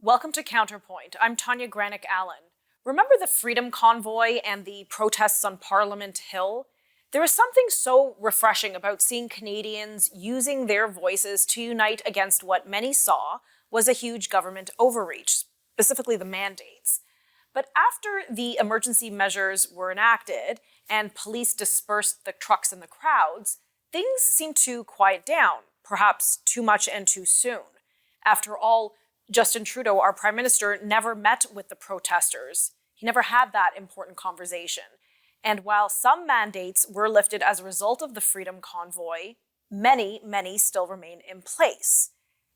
Welcome to Counterpoint. I'm Tanya Granick-Allen. Remember the Freedom Convoy and the protests on Parliament Hill? There is something so refreshing about seeing Canadians using their voices to unite against what many saw was a huge government overreach, specifically the mandates. But after the emergency measures were enacted and police dispersed the trucks and the crowds, things seemed to quiet down, perhaps too much and too soon. After all, Justin Trudeau, our Prime Minister, never met with the protesters. He never had that important conversation. And while some mandates were lifted as a result of the Freedom Convoy, many still remain in place.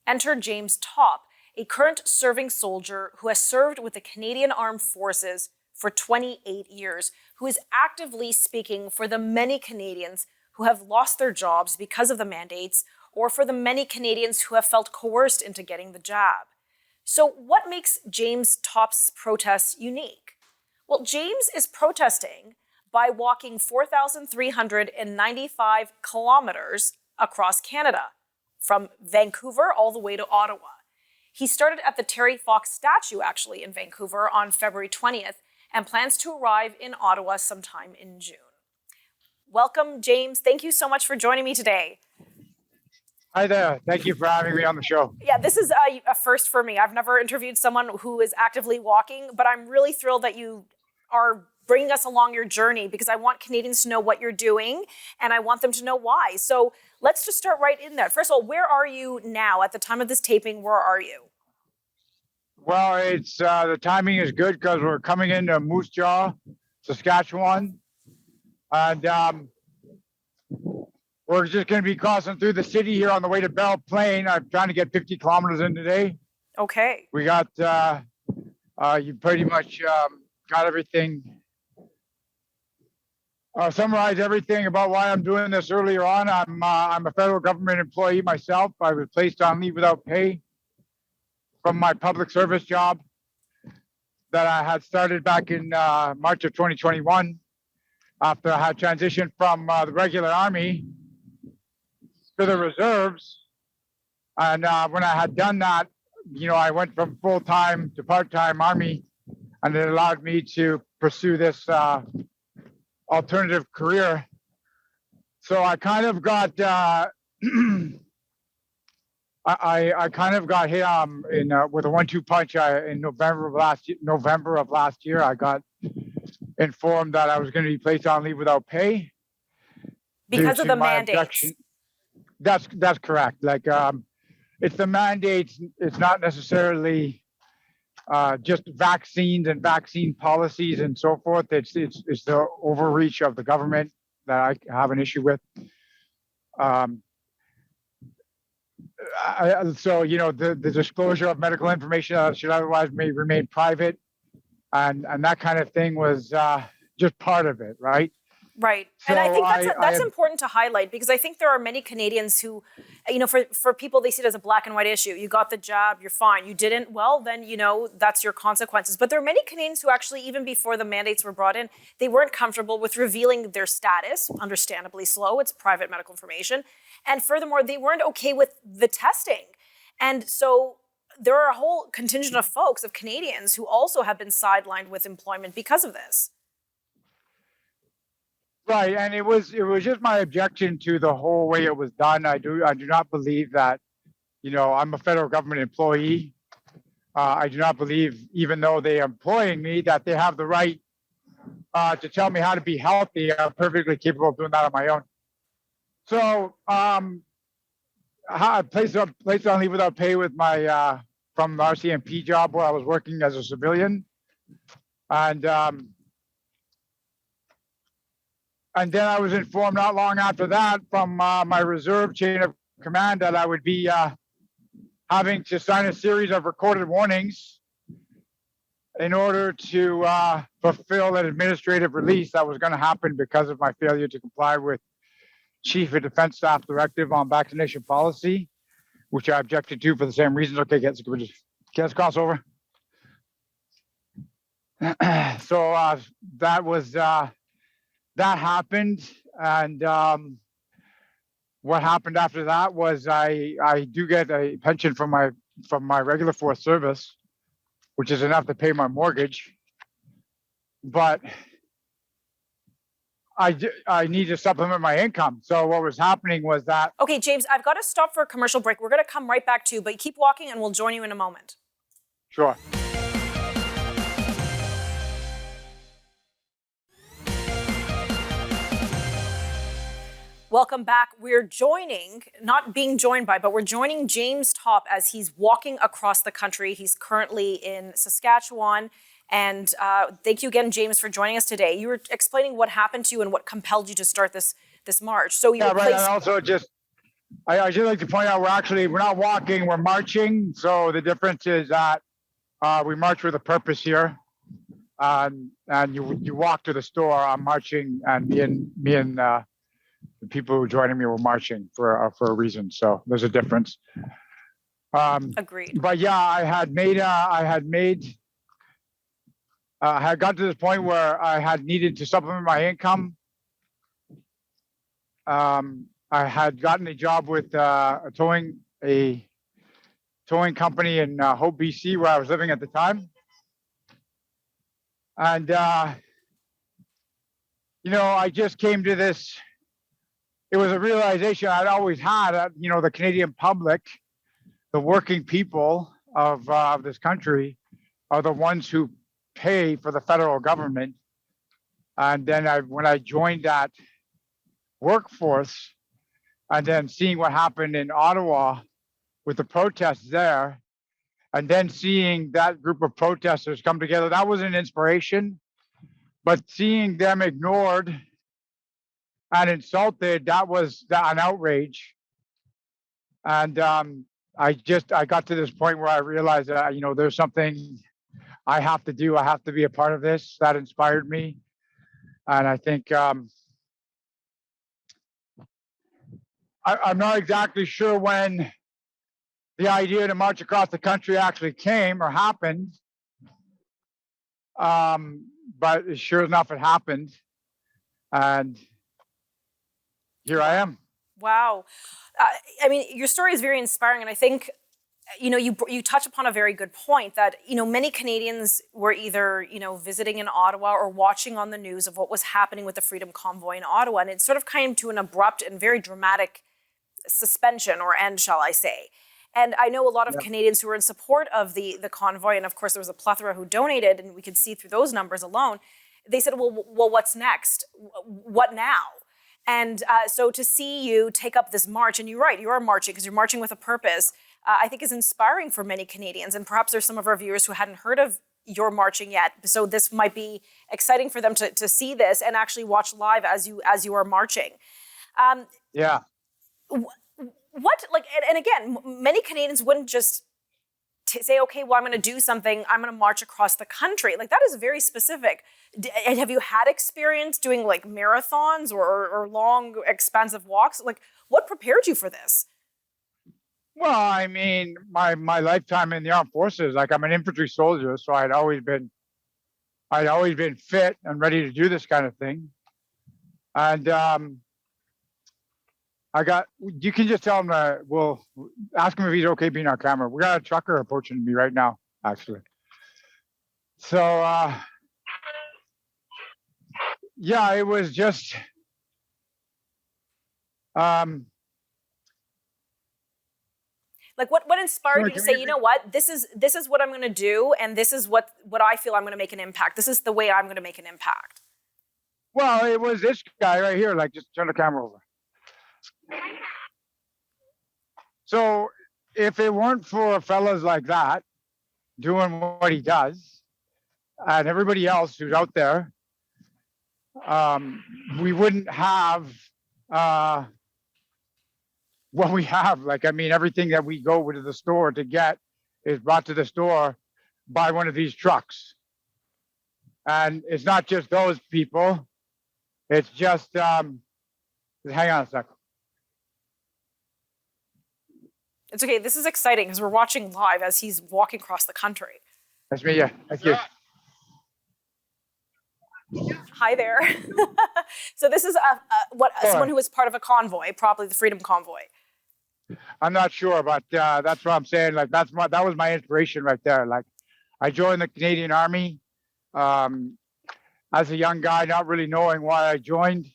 Enter James Topp, a current serving soldier who has served with the Canadian Armed Forces for 28 years, who is actively speaking for the many Canadians who have lost their jobs because of the mandates, or for the many Canadians who have felt coerced into getting the jab. So what makes James Topp's protests unique? Well, James is protesting by walking 4,395 kilometers across Canada, from Vancouver all the way to Ottawa. He started at the Terry Fox statue, actually, in Vancouver on February 20th, and plans to arrive in Ottawa sometime in June. Welcome, James. Thank you so much for joining me today. Hi there. Thank you for having me on the show. Yeah, this is a first for me. I've never interviewed someone who is actively walking, but I'm really thrilled that you are bringing us along your journey because I want Canadians to know what you're doing and I want them to know why. So let's just start right in there. First of all, where are you now? At the time of this taping, where are you? Well, it's the timing is good because we're coming into Moose Jaw, Saskatchewan, and we're just going to be crossing through the city here on the way to Belle Plaine. I'm trying to get 50 kilometers in today. Okay. We got, you pretty much got everything, summarized everything about why I'm doing this earlier on. I'm a federal government employee myself. I was placed on leave without pay from my public service job that I had started back in March of 2021 after I had transitioned from the regular Army to the reserves. And when I had done that, I went from full-time to part-time Army, and it allowed me to pursue this alternative career. So I kind of got, I kind of got hit with a 1-2 punch. In November of last year, I got informed that I was going to be placed on leave without pay because of the mandates. That's correct. Like, it's the mandates. It's not necessarily just vaccines and vaccine policies and so forth. It's the overreach of the government that I have an issue with. So the disclosure of medical information that should otherwise may remain private, and that kind of thing was just part of it, right? Right. So and I think that's important to highlight because I think there are many Canadians who, for people, they see it as a black and white issue. You got the jab, you're fine. You didn't, well, then, that's your consequences. But there are many Canadians who actually, even before the mandates were brought in, they weren't comfortable with revealing their status, understandably slow. It's private medical information. And furthermore, they weren't okay with the testing. And so there are a whole contingent of folks, of Canadians, who also have been sidelined with employment because of this. Right, and it was just my objection to the whole way it was done. I do not believe that, I'm a federal government employee. I do not believe, even though they are employing me, that they have the right to tell me how to be healthy. I'm perfectly capable of doing that on my own. So I placed on leave without pay with my from the RCMP job where I was working as a civilian, and then I was informed not long after that from my reserve chain of command that I would be having to sign a series of recorded warnings in order to fulfill an administrative release that was going to happen because of my failure to comply with Chief of Defense Staff Directive on vaccination policy, which I objected to for the same reasons. Okay, can we just cross over? So that was... that happened, and what happened after that was I do get a pension from my regular force service, which is enough to pay my mortgage. But I need to supplement my income. So what was happening was that. Okay, James, I've got to stop for a commercial break. We're going to come right back to you, but keep walking and we'll join you in a moment. Sure. Welcome back. We're joining, not being joined by, but we're joining James Topp as he's walking across the country. He's currently in Saskatchewan. And thank you again, James, for joining us today. You were explaining what happened to you and what compelled you to start this march. So you right. And also I just like to point out we're not walking, we're marching. So the difference is that we march with a purpose here. And you walk to the store. I'm marching, and me and the people who are joining me were marching for a reason. So there's a difference. Agreed. But yeah, I had got to this point where I had needed to supplement my income. I had gotten a job with a towing company in Hope, BC, where I was living at the time. And I just came to this. It was a realization I'd always had that, the Canadian public, the working people of this country are the ones who pay for the federal government. And then when I joined that workforce, and then seeing what happened in Ottawa with the protests there, and then seeing that group of protesters come together, that was an inspiration. But seeing them ignored and insulted, that was an outrage. And I got to this point where I realized that, there's something I have to do. I have to be a part of this. That inspired me. And I think I'm not exactly sure when the idea to march across the country actually came or happened. But sure enough, it happened. And here I am. Wow. Your story is very inspiring. And I think, you touch upon a very good point that, many Canadians were either, visiting in Ottawa or watching on the news of what was happening with the Freedom Convoy in Ottawa. And it sort of came to an abrupt and very dramatic suspension or end, shall I say. And I know a lot of Canadians who were in support of the convoy. And of course, there was a plethora who donated, and we could see through those numbers alone. They said, well, what's next? What now? And so to see you take up this march, and you're right, you are marching because you're marching with a purpose, I think is inspiring for many Canadians. And perhaps there's some of our viewers who hadn't heard of your marching yet. So this might be exciting for them to see this and actually watch live as you are marching. Yeah. And again, many Canadians wouldn't just say, okay, well, I'm going to do something. I'm going to march across the country. Like, that is very specific. Have you had experience doing like marathons or long, expansive walks? Like, what prepared you for this? Well, I mean, my lifetime in the armed forces, like I'm an infantry soldier, so I'd always been fit and ready to do this kind of thing. And you can just tell him, we'll ask him if he's okay being on camera. We got a trucker approaching me right now, actually. So, yeah, it was just, like what inspired you to say, you know what, this is what I'm going to do, and this is what I feel I'm going to make an impact. This is the way I'm going to make an impact. Well, it was this guy right here. Like, just turn the camera over. So if it weren't for fellas like that doing what he does and everybody else who's out there, we wouldn't have what we have. Like, I mean, everything that we go to the store to get is brought to the store by one of these trucks. And it's not just those people. It's just, hang on a second. It's okay. This is exciting because we're watching live as he's walking across the country. That's me, yeah. Thank you. Hi there. So this is someone who was part of a convoy, probably the Freedom Convoy. I'm not sure, but that's what I'm saying. Like, that was my inspiration right there. Like, I joined the Canadian Army as a young guy, not really knowing why I joined.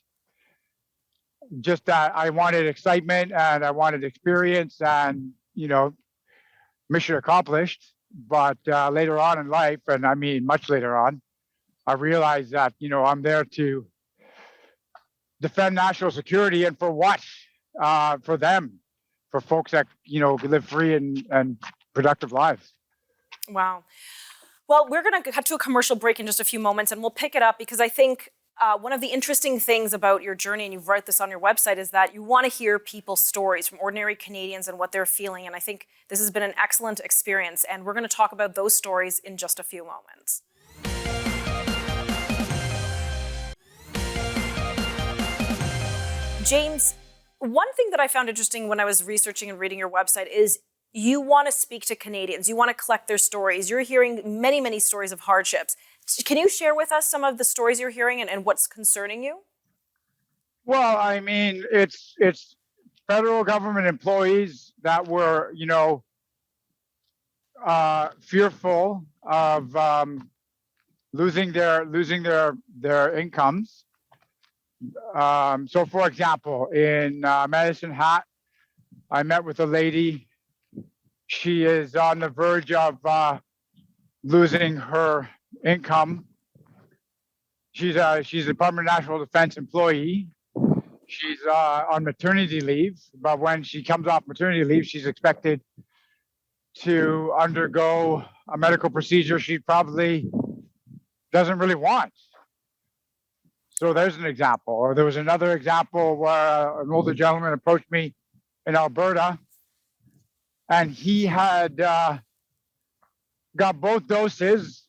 Just that I wanted excitement and I wanted experience and, mission accomplished. But later on in life, and I mean much later on, I realized that, I'm there to defend national security, and for what? For them, for folks that, live free and productive lives. Wow. Well, we're going to cut to a commercial break in just a few moments, and we'll pick it up because I think one of the interesting things about your journey, and you've wrote this on your website, is that you want to hear people's stories from ordinary Canadians and what they're feeling. And I think this has been an excellent experience, and we're going to talk about those stories in just a few moments. James, one thing that I found interesting when I was researching and reading your website is you want to speak to Canadians. You want to collect their stories. You're hearing many, many stories of hardships. Can you share with us some of the stories you're hearing and what's concerning you? Well, I mean, it's federal government employees that were, fearful of losing their incomes. So, for example, in Medicine Hat, I met with a lady. She is on the verge of losing her income. She's a Department of National Defense employee. She's on maternity leave, but when she comes off maternity leave, she's expected to undergo a medical procedure she probably doesn't really want. So there's an example. Or there was another example where an older gentleman approached me in Alberta, and he had got both doses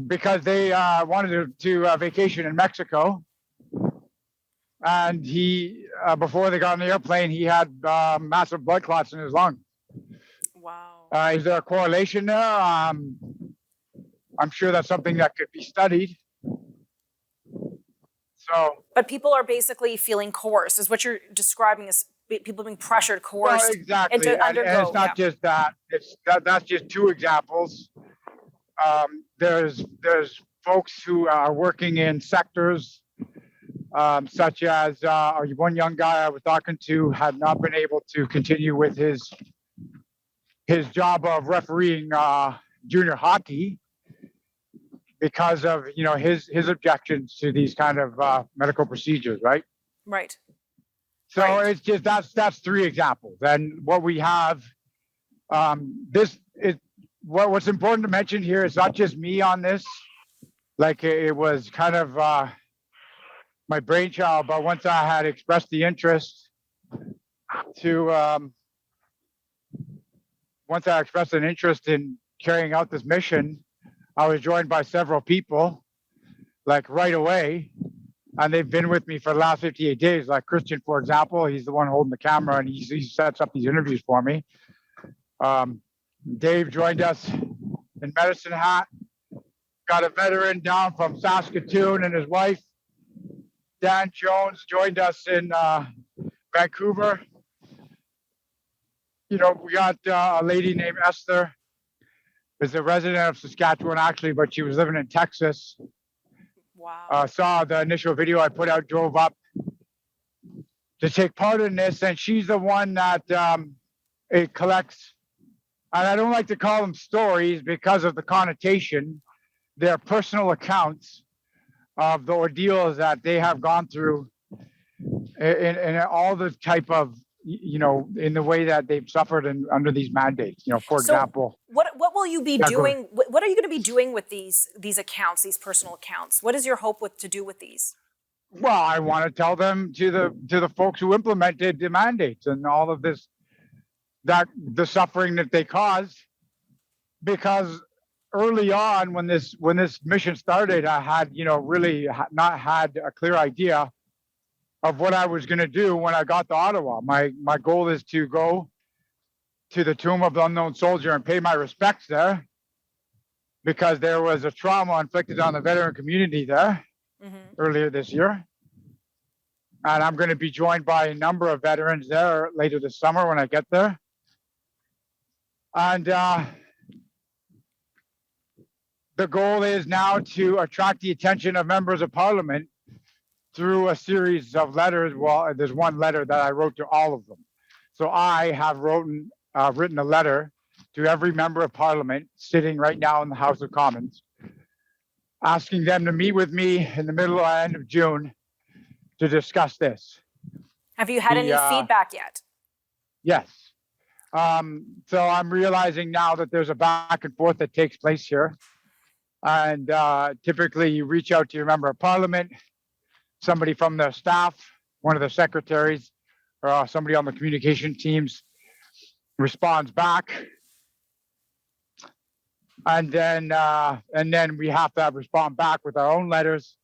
because they wanted to vacation in Mexico. And he, before they got on the airplane, he had massive blood clots in his lung. Wow. Is there a correlation there? I'm sure that's something that could be studied. But people are basically feeling coerced, is what you're describing as people being pressured, coerced. Well, exactly. And to undergo. And it's not just that. That's just two examples. There's folks who are working in sectors such as one young guy I was talking to had not been able to continue with his job of refereeing junior hockey because of his objections to these kind of medical procedures, right? Right. So right. It's just that's three examples, and what we have. What's important to mention here is not just me on this. Like it was kind of my brainchild, but once I had expressed the interest once I expressed an interest in carrying out this mission, I was joined by several people, like right away, and they've been with me for the last 58 days. Like Christian, for example, he's the one holding the camera, and he sets up these interviews for me. Dave joined us in Medicine Hat. Got a veteran down from Saskatoon and his wife. Dan Jones joined us in Vancouver. We got a lady named Esther, who's a resident of Saskatchewan actually, but she was living in Texas. Wow. Saw the initial video I put out, drove up to take part in this, and she's the one that it collects. And I don't like to call them stories because of the connotation. They're personal accounts of the ordeals that they have gone through in all the type of, in the way that they've suffered under these mandates. For example. What will you be doing? What are you going to be doing with these accounts, these personal accounts? What is your hope to do with these? Well, I want to tell them to the folks who implemented the mandates and all of this, that the suffering that they caused, because early on when this mission started, I had really not had a clear idea of what I was going to do when I got to Ottawa. My goal is to go to the Tomb of the Unknown Soldier and pay my respects there, because there was a trauma inflicted on the veteran community there earlier this year. And I'm going to be joined by a number of veterans there later this summer when I get there. And the goal is now to attract the attention of members of parliament through a series of letters. Well, there's one letter that I wrote to all of them. So I have written a letter to every member of parliament sitting right now in the House of Commons, asking them to meet with me in the middle or end of June to discuss this. Have you had any feedback yet? Yes. So I'm realizing now that there's a back and forth that takes place here. And typically you reach out to your member of parliament, somebody from the staff, one of the secretaries, or somebody on the communication teams responds back. And then we have to respond back with our own letters,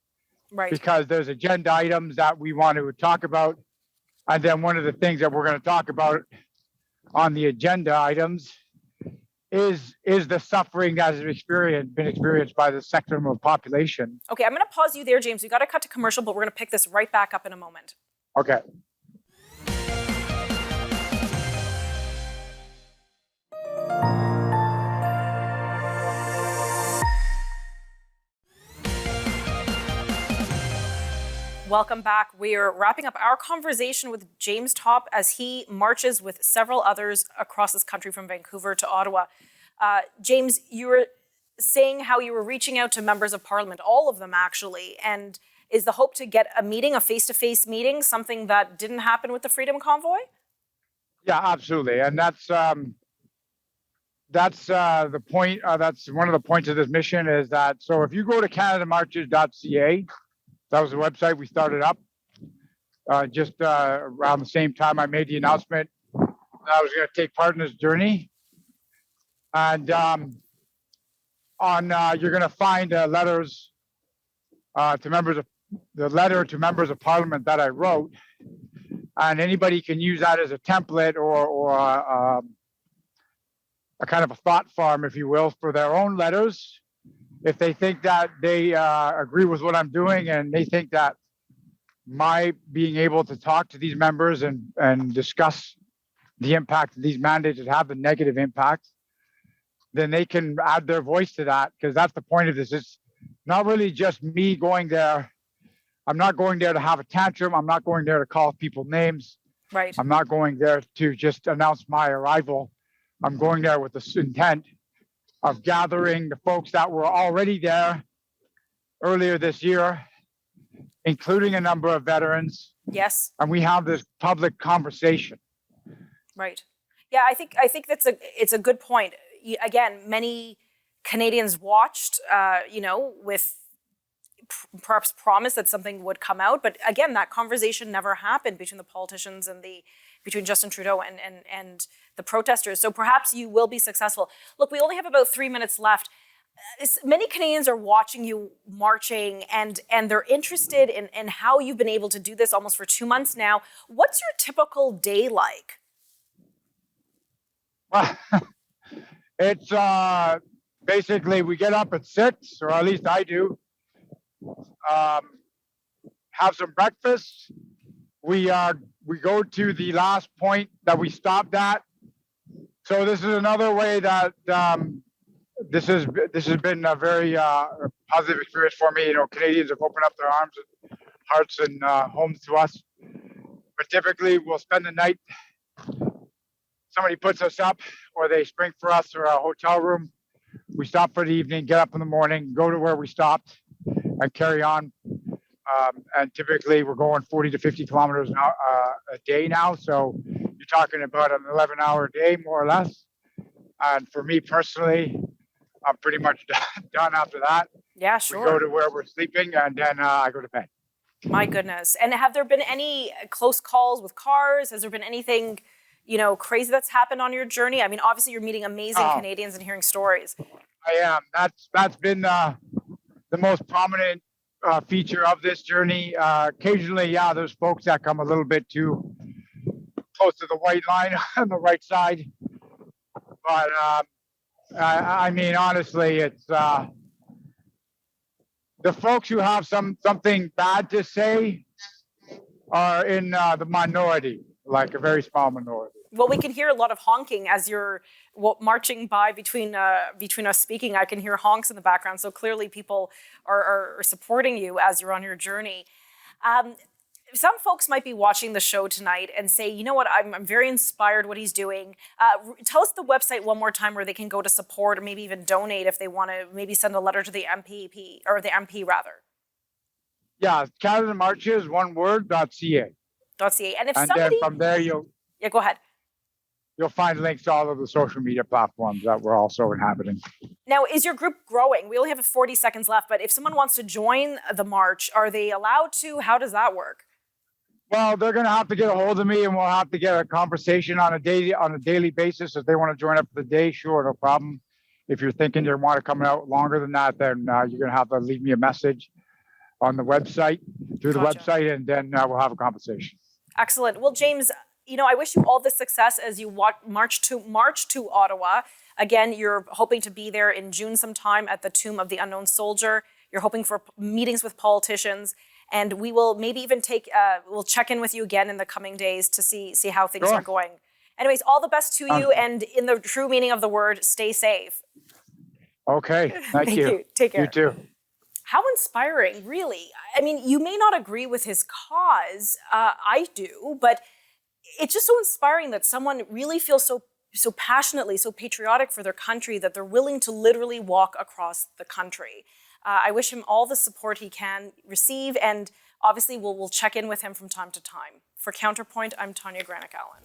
right? Because there's agenda items that we want to talk about. And then one of the things that we're going to talk about on the agenda items is the suffering that has been experienced by the sector of population. Okay, I'm going to pause you there, James. We got to cut to commercial, but we're going to pick this right back up in a moment. Okay. Welcome back. We are wrapping up our conversation with James Topp as he marches with several others across this country from Vancouver to Ottawa. James, you were saying how you were reaching out to members of parliament, all of them actually, and is the hope to get a meeting, a face-to-face meeting, something that didn't happen with the Freedom Convoy? Yeah, absolutely. And that's the point. That's one of the points of this mission is that, so if you go to canadamarches.ca, that was the website we started up just around the same time I made the announcement that I was going to take part in this journey. And you're going to find letters to members of the letter to members of parliament that I wrote, and anybody can use that as a template or a kind of a thought farm, if you will, for their own letters. If they think that they agree with what I'm doing and they think that my being able to talk to these members and discuss the impact of these mandates that have the negative impact, then they can add their voice to that, because that's the point of this. It's not really just me going there. I'm not going there to have a tantrum. I'm not going there to call people names. Right. I'm not going there to just announce my arrival. I'm going there with the intent of gathering the folks that were already there earlier this year, including a number of veterans. Yes. And we have this public conversation. Right. Yeah, I think it's a good point. Again, many Canadians watched, with perhaps promise that something would come out, but again, that conversation never happened between the politicians and between Justin Trudeau and the protesters. So perhaps you will be successful. Look, we only have about 3 minutes left. Many Canadians are watching you marching, and they're interested in how you've been able to do this almost for 2 months now. What's your typical day like? Well, it's basically we get up at 6, or at least I do. Have some breakfast. We go to the last point that we stopped at. So this is another way that this has been a very positive experience for me. Canadians have opened up their arms and hearts and homes to us. But typically, we'll spend the night. Somebody puts us up, or they spring for us, or a hotel room. We stop for the evening, get up in the morning, go to where we stopped, and carry on. And typically, we're going 40 to 50 kilometers a day now. So you're talking about an 11-hour day, more or less. And for me personally, I'm pretty much done after that. Yeah, sure. We go to where we're sleeping, and then I go to bed. My goodness. And have there been any close calls with cars? Has there been anything, crazy that's happened on your journey? I mean, obviously you're meeting amazing Canadians and hearing stories. I am. That's been the most prominent feature of this journey. Occasionally, there's folks that come a little bit too close to the white line on the right side. But I mean, honestly, it's the folks who have something bad to say are in the minority, like a very small minority. Well, we can hear a lot of honking as you're marching by between us speaking. I can hear honks in the background, so clearly people are supporting you as you're on your journey. Some folks might be watching the show tonight and say, you know what, I'm very inspired what he's doing. Tell us the website one more time where they can go to support or maybe even donate if they want to maybe send a letter to the MPP, or the MP rather. Yeah, Canada Marches, one word, .ca. .ca. And if And somebody... then from there, Yeah, go ahead. you'll find links to all of the social media platforms that we're also inhabiting. Now, is your group growing? We only have 40 seconds left, but if someone wants to join the march, are they allowed to? How does that work? Well, they're going to have to get a hold of me, and we'll have to get a conversation on a daily basis. If they want to join up for the day, sure, no problem. If you're thinking you want to come out longer than that, then you're going to have to leave me a message on the website, through the website, and then we'll have a conversation. Excellent. Well, James, I wish you all the success as you march to Ottawa. Again, you're hoping to be there in June sometime at the Tomb of the Unknown Soldier. You're hoping for meetings with politicians. And we will maybe even we'll check in with you again in the coming days to see how things are going. Anyways, all the best to you, and in the true meaning of the word, stay safe. Okay, thank you. Take care. You too. How inspiring, really. I mean, you may not agree with his cause. I do, but it's just so inspiring that someone really feels so passionately, so patriotic for their country that they're willing to literally walk across the country. I wish him all the support he can receive, and obviously we'll check in with him from time to time. For Counterpoint, I'm Tanya Granick-Allen.